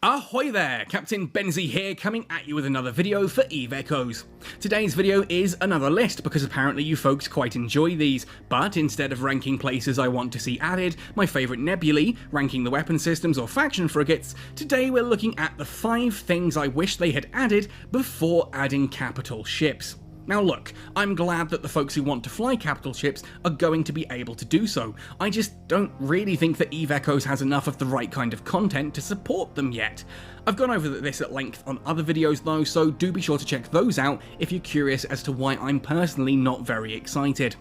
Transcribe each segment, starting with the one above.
Ahoy there, Captain Benzie here, coming at you with another video for EVE Echoes. Today's video is another list because apparently you folks quite enjoy these, but instead of ranking places I want to see added, my favourite nebulae, ranking the weapon systems or faction frigates, today we're looking at the 5 things I wish they had added before adding capital ships. Now look, I'm glad that the folks who want to fly capital ships are going to be able to do so. I just don't really think that EVE Echoes has enough of the right kind of content to support them yet. I've gone over this at length on other videos though, so do be sure to check those out if you're curious as to why I'm personally not very excited.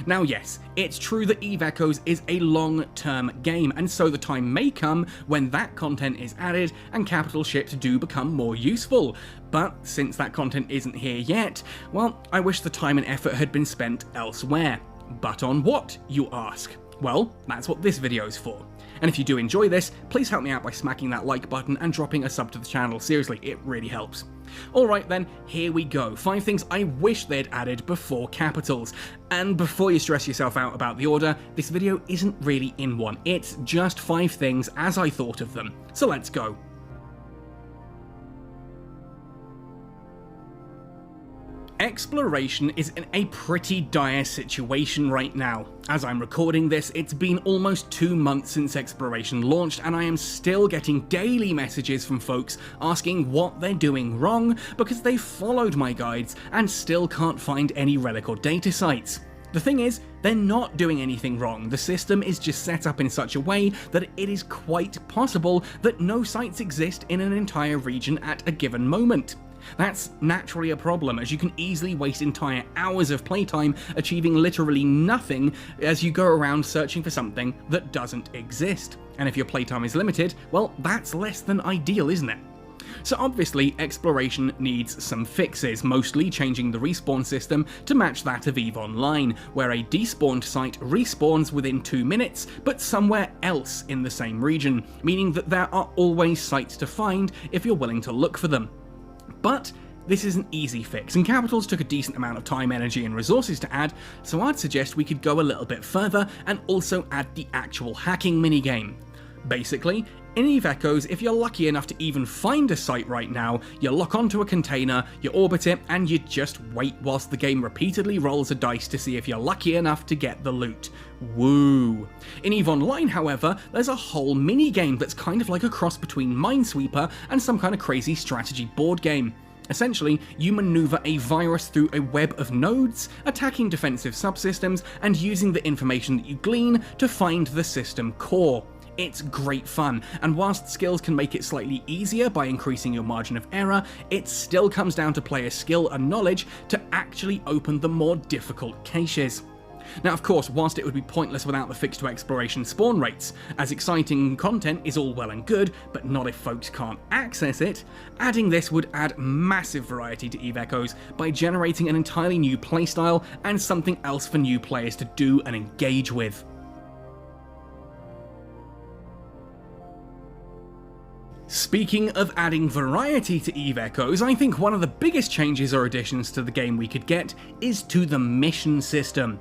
Now yes, it's true that EVE Echoes is a long-term game, and so the time may come when that content is added and capital ships do become more useful. But since that content isn't here yet, well, I wish the time and effort had been spent elsewhere. But on what, you ask? Well, that's what this video is for. And if you do enjoy this, please help me out by smacking that like button and dropping a sub to the channel. Seriously, it really helps. Alright then, here we go. 5 things I wish they'd added before capitals. And before you stress yourself out about the order, this video isn't really in one. It's just 5 things as I thought of them. So let's go. Exploration is in a pretty dire situation right now. As I'm recording this, it's been almost 2 months since Exploration launched, and I am still getting daily messages from folks asking what they're doing wrong because they've followed my guides and still can't find any relic or data sites. The thing is, they're not doing anything wrong. The system is just set up in such a way that it is quite possible that no sites exist in an entire region at a given moment. That's naturally a problem, as you can easily waste entire hours of playtime achieving literally nothing as you go around searching for something that doesn't exist. And if your playtime is limited, well, that's less than ideal, isn't it? So obviously, Exploration needs some fixes, mostly changing the respawn system to match that of EVE Online, where a despawned site respawns within 2 minutes, but somewhere else in the same region, meaning that there are always sites to find if you're willing to look for them. But this is an easy fix, and capitals took a decent amount of time, energy and resources to add, so I'd suggest we could go a little bit further and also add the actual hacking minigame. Basically, in EVE Echoes, if you're lucky enough to even find a site right now, you lock onto a container, you orbit it, and you just wait whilst the game repeatedly rolls a dice to see if you're lucky enough to get the loot. Woo! In EVE Online, however, there's a whole minigame that's kind of like a cross between Minesweeper and some kind of crazy strategy board game. Essentially, you maneuver a virus through a web of nodes, attacking defensive subsystems, and using the information that you glean to find the system core. It's great fun, and whilst skills can make it slightly easier by increasing your margin of error, it still comes down to player skill and knowledge to actually open the more difficult caches. Now of course, whilst it would be pointless without the fix to Exploration spawn rates, as exciting content is all well and good, but not if folks can't access it, adding this would add massive variety to EVE Echoes by generating an entirely new playstyle and something else for new players to do and engage with. Speaking of adding variety to EVE Echoes, I think one of the biggest changes or additions to the game we could get is to the mission system.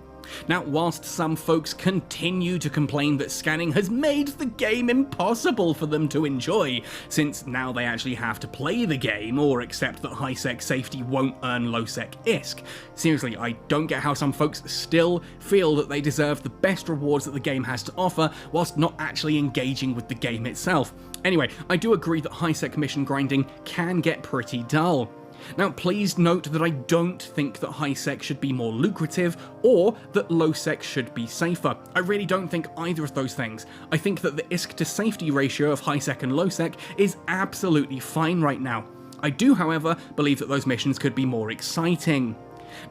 Now, whilst some folks continue to complain that scanning has made the game impossible for them to enjoy, since now they actually have to play the game or accept that high-sec safety won't earn low-sec ISK. Seriously, I don't get how some folks still feel that they deserve the best rewards that the game has to offer whilst not actually engaging with the game itself. Anyway, I do agree that high-sec mission grinding can get pretty dull. Now please note that I don't think that high-sec should be more lucrative or that low-sec should be safer. I really don't think either of those things. I think that the ISK to safety ratio of high-sec and low-sec is absolutely fine right now. I do, however, believe that those missions could be more exciting.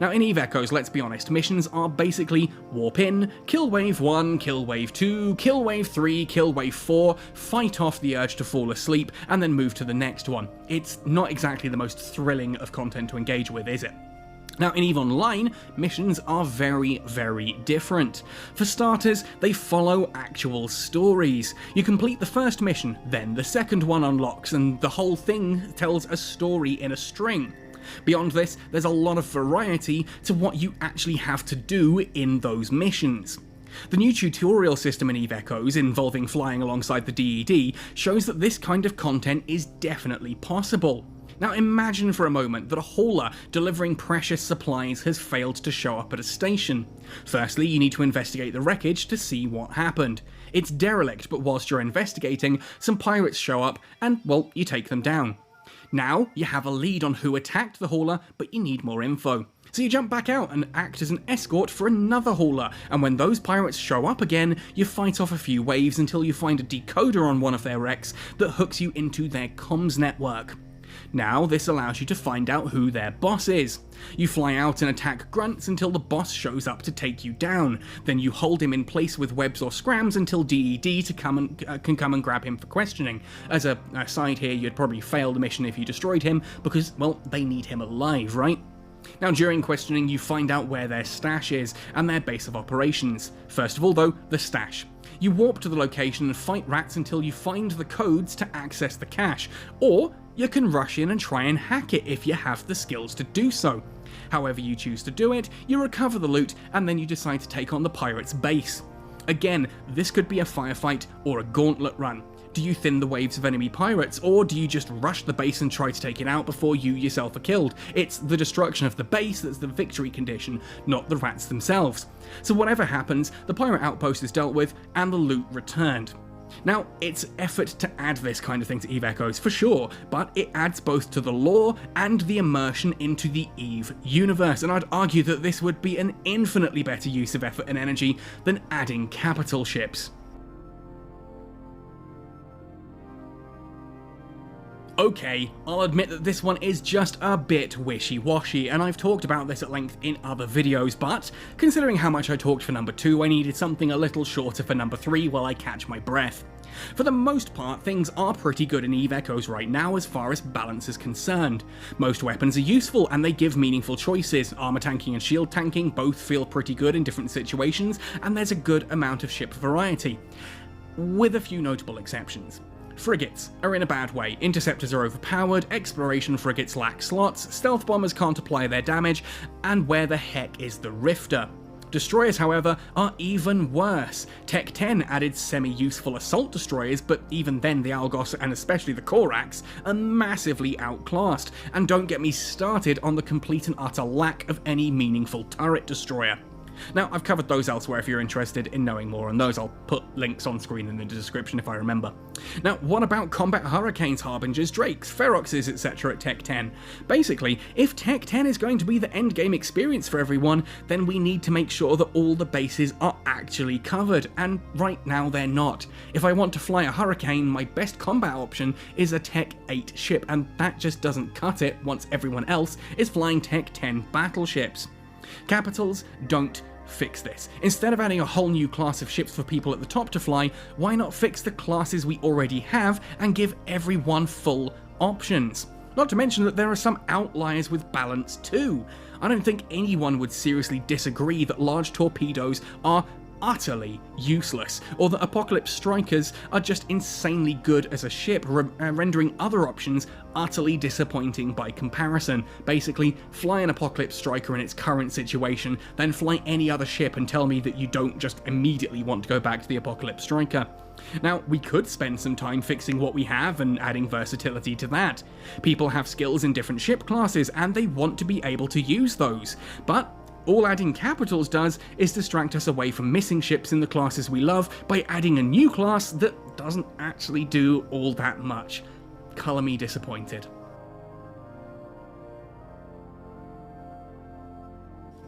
Now in EVE Echoes, let's be honest, missions are basically warp in, kill wave 1, kill wave 2, kill wave 3, kill wave 4, fight off the urge to fall asleep, and then move to the next one. It's not exactly the most thrilling of content to engage with, is it? Now in EVE Online, missions are very, very different. For starters, they follow actual stories. You complete the first mission, then the second one unlocks, and the whole thing tells a story in a string. Beyond this, there's a lot of variety to what you actually have to do in those missions. The new tutorial system in EVE Echoes, involving flying alongside the DED, shows that this kind of content is definitely possible. Now imagine for a moment that a hauler delivering precious supplies has failed to show up at a station. Firstly, you need to investigate the wreckage to see what happened. It's derelict, but whilst you're investigating, some pirates show up and, well, you take them down. Now, you have a lead on who attacked the hauler, but you need more info. So you jump back out and act as an escort for another hauler, and when those pirates show up again, you fight off a few waves until you find a decoder on one of their wrecks that hooks you into their comms network. Now, this allows you to find out who their boss is. You fly out and attack grunts until the boss shows up to take you down. Then you hold him in place with webs or scrams until DED can come and grab him for questioning. As a side here, you'd probably fail the mission if you destroyed him, because, well, they need him alive, right? Now, during questioning, you find out where their stash is and their base of operations. First of all, though, the stash. You warp to the location and fight rats until you find the codes to access the cache, or you can rush in and try and hack it if you have the skills to do so. However you choose to do it, you recover the loot and then you decide to take on the pirate's base. Again, this could be a firefight or a gauntlet run. Do you thin the waves of enemy pirates, or do you just rush the base and try to take it out before you yourself are killed? It's the destruction of the base that's the victory condition, not the rats themselves. So whatever happens, the pirate outpost is dealt with and the loot returned. Now, it's effort to add this kind of thing to EVE Echoes for sure, but it adds both to the lore and the immersion into the EVE universe, and I'd argue that this would be an infinitely better use of effort and energy than adding capital ships. Okay, I'll admit that this one is just a bit wishy-washy, and I've talked about this at length in other videos, but considering how much I talked for number 2, I needed something a little shorter for number 3 while I catch my breath. For the most part, things are pretty good in EVE Echoes right now as far as balance is concerned. Most weapons are useful and they give meaningful choices. Armor tanking and shield tanking both feel pretty good in different situations, and there's a good amount of ship variety, with a few notable exceptions. Frigates are in a bad way, interceptors are overpowered, exploration frigates lack slots, stealth bombers can't apply their damage, and where the heck is the Rifter? Destroyers, however, are even worse. Tech 10 added semi-useful assault destroyers, but even then the Algos and especially the Corax are massively outclassed, and don't get me started on the complete and utter lack of any meaningful turret destroyer. Now, I've covered those elsewhere if you're interested in knowing more on those. I'll put links on screen in the description if I remember. Now, what about combat hurricanes, harbingers, drakes, feroxes, etc. at Tech 10? Basically, if Tech 10 is going to be the endgame experience for everyone, then we need to make sure that all the bases are actually covered, and right now they're not. If I want to fly a hurricane, my best combat option is a Tech 8 ship, and that just doesn't cut it once everyone else is flying Tech 10 battleships. Capitals don't fix this. Instead of adding a whole new class of ships for people at the top to fly, why not fix the classes we already have and give everyone full options? Not to mention that there are some outliers with balance too. I don't think anyone would seriously disagree that large torpedoes are utterly useless, or that Apocalypse Strikers are just insanely good as a ship, rendering other options utterly disappointing by comparison. Basically, fly an Apocalypse Striker in its current situation, then fly any other ship and tell me that you don't just immediately want to go back to the Apocalypse Striker. Now, we could spend some time fixing what we have and adding versatility to that. People have skills in different ship classes and they want to be able to use those, but all adding capitals does is distract us away from missing ships in the classes we love by adding a new class that doesn't actually do all that much. Colour me disappointed.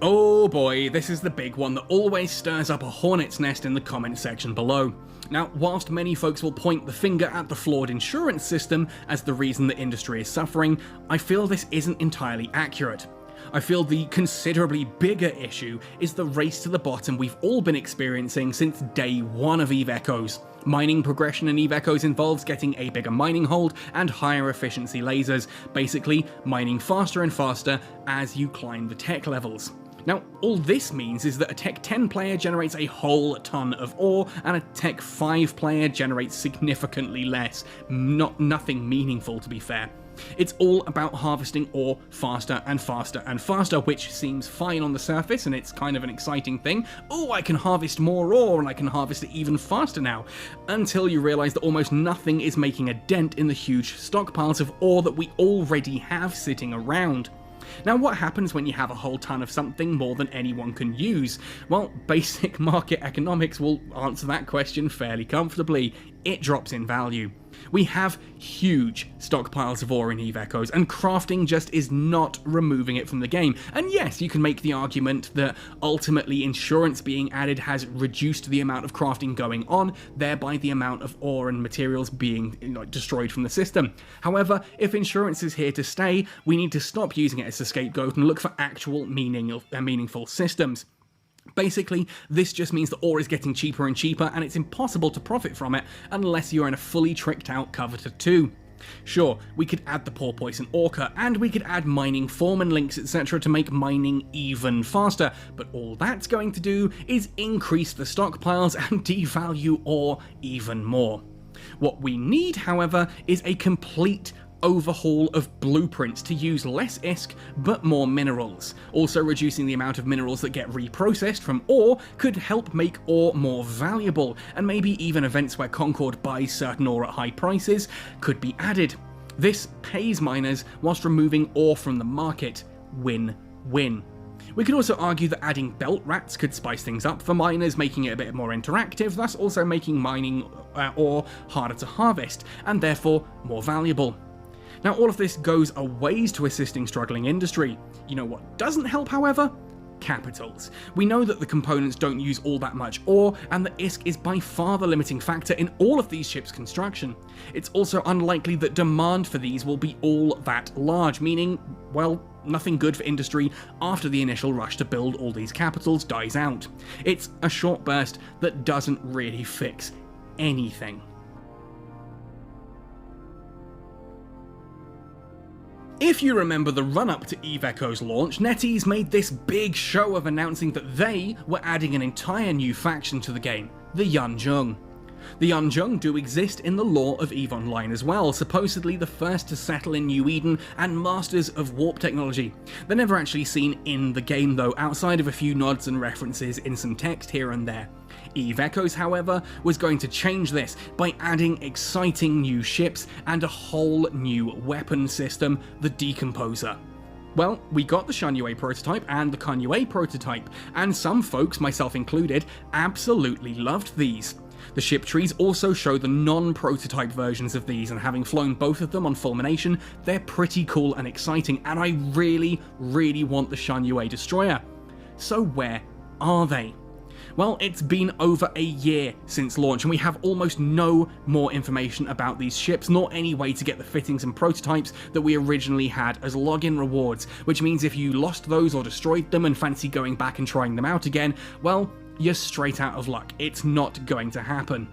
Oh boy, this is the big one that always stirs up a hornet's nest in the comment section below. Now, whilst many folks will point the finger at the flawed insurance system as the reason the industry is suffering, I feel this isn't entirely accurate. I feel the considerably bigger issue is the race to the bottom we've all been experiencing since day one of EVE Echoes. Mining progression in EVE Echoes involves getting a bigger mining hold and higher efficiency lasers, basically mining faster and faster as you climb the tech levels. Now, all this means is that a Tech 10 player generates a whole ton of ore, and a Tech 5 player generates significantly less. Nothing meaningful, to be fair. It's all about harvesting ore faster and faster and faster, which seems fine on the surface, and it's kind of an exciting thing. Oh, I can harvest more ore, and I can harvest it even faster now. Until you realise that almost nothing is making a dent in the huge stockpiles of ore that we already have sitting around. Now, what happens when you have a whole ton of something more than anyone can use? Well, basic market economics will answer that question fairly comfortably. It drops in value. We have huge stockpiles of ore in EVE Echoes, and crafting just is not removing it from the game. And yes, you can make the argument that ultimately insurance being added has reduced the amount of crafting going on, thereby the amount of ore and materials being destroyed from the system. However, if insurance is here to stay, we need to stop using it as a scapegoat and look for actual meaningful systems. Basically, this just means that ore is getting cheaper and cheaper, and it's impossible to profit from it unless you're in a fully tricked out Covetor 2. Sure, we could add the porpoise and orca, and we could add mining foreman links, etc. to make mining even faster, but all that's going to do is increase the stockpiles and devalue ore even more. What we need, however, is a complete overhaul of blueprints to use less ISK but more minerals. Also, reducing the amount of minerals that get reprocessed from ore could help make ore more valuable, and maybe even events where Concord buys certain ore at high prices could be added. This pays miners whilst removing ore from the market. Win-win. We could also argue that adding belt rats could spice things up for miners, making it a bit more interactive, thus also making mining ore harder to harvest, and therefore more valuable. Now, all of this goes a ways to assisting struggling industry. You know what doesn't help, however? Capitals. We know that the components don't use all that much ore, and that ISK is by far the limiting factor in all of these ships' construction. It's also unlikely that demand for these will be all that large, meaning, well, nothing good for industry after the initial rush to build all these capitals dies out. It's a short burst that doesn't really fix anything. If you remember the run-up to EVE Echoes launch, NetEase made this big show of announcing that they were adding an entire new faction to the game, the Yunjung. The Yunjung do exist in the lore of EVE Online as well, supposedly the first to settle in New Eden and masters of warp technology. They're never actually seen in the game though, outside of a few nods and references in some text here and there. EVE Echoes, however, was going to change this by adding exciting new ships and a whole new weapon system, the Decomposer. Well, we got the Shunyue prototype and the Kanyue prototype, and some folks, myself included, absolutely loved these. The ship trees also show the non-prototype versions of these, and having flown both of them on Fulmination, they're pretty cool and exciting, and I really want the Shunyue destroyer. So where are they? Well, it's been over a year since launch, and we have almost no more information about these ships, nor any way to get the fittings and prototypes that we originally had as login rewards, which means if you lost those or destroyed them and fancy going back and trying them out again, well, you're straight out of luck. It's not going to happen.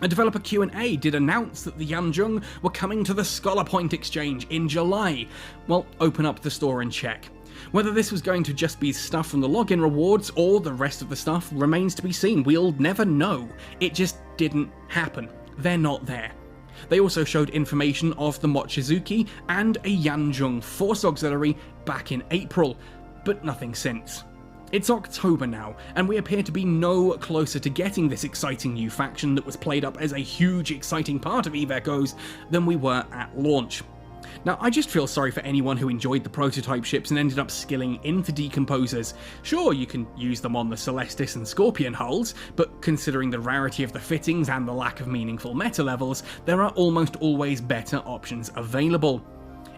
A developer Q&A did announce that the Yunjung were coming to the Scholar Point exchange in July. Well, open up the store and check. Whether this was going to just be stuff from the login rewards or the rest of the stuff remains to be seen. We'll never know. It just didn't happen. They're not there. They also showed information of the Mochizuki and a Yunjung Force Auxiliary back in April, but nothing since. It's October now, and we appear to be no closer to getting this exciting new faction that was played up as a huge exciting part of EVE Echoes than we were at launch. Now, I just feel sorry for anyone who enjoyed the prototype ships and ended up skilling into Decomposers. Sure, you can use them on the Celestis and Scorpion hulls, but considering the rarity of the fittings and the lack of meaningful meta levels, there are almost always better options available.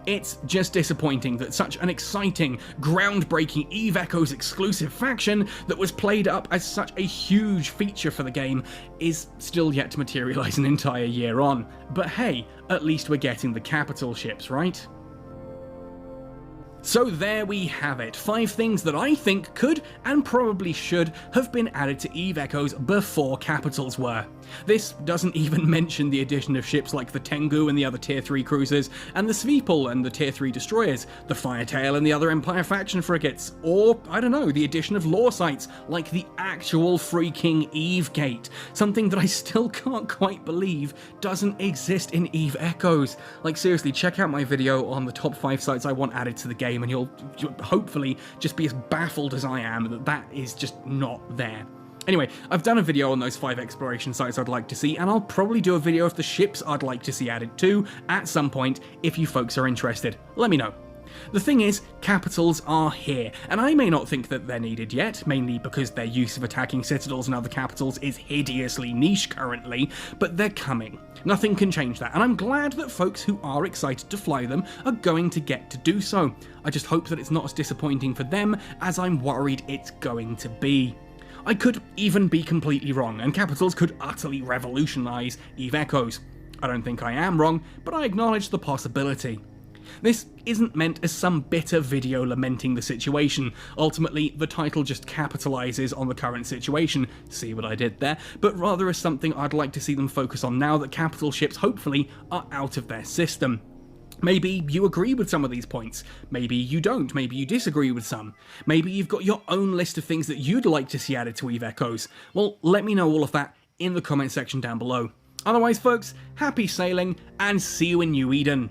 It's just disappointing that such an exciting, groundbreaking EVE Echoes exclusive faction that was played up as such a huge feature for the game is still yet to materialise an entire year on. But hey, at least we're getting the capital ships, right? So there we have it, 5 things that I think could, and probably should, have been added to EVE Echoes before Capitals were. This doesn't even mention the addition of ships like the Tengu and the other Tier 3 cruisers, and the Svipul and the Tier 3 destroyers, the Firetail and the other Empire faction frigates, or, I don't know, the addition of lore sites like the actual freaking EVE Gate, something that I still can't quite believe doesn't exist in EVE Echoes. Like seriously, check out my video on the top 5 sites I want added to the game and you'll hopefully just be as baffled as I am that that is just not there. Anyway, I've done a video on those 5 exploration sites I'd like to see, and I'll probably do a video of the ships I'd like to see added too at some point if you folks are interested. Let me know. The thing is, capitals are here, and I may not think that they're needed yet, mainly because their use of attacking citadels and other capitals is hideously niche currently, but they're coming. Nothing can change that, and I'm glad that folks who are excited to fly them are going to get to do so. I just hope that it's not as disappointing for them as I'm worried it's going to be. I could even be completely wrong, and capitals could utterly revolutionise EVE Echoes. I don't think I am wrong, but I acknowledge the possibility. This isn't meant as some bitter video lamenting the situation. Ultimately, the title just capitalises on the current situation, see what I did there, but rather as something I'd like to see them focus on now that capital ships hopefully are out of their system. Maybe you agree with some of these points, maybe you don't, maybe you disagree with some, maybe you've got your own list of things that you'd like to see added to EVE Echoes. Well, let me know all of that in the comment section down below. Otherwise folks, happy sailing, and see you in New Eden.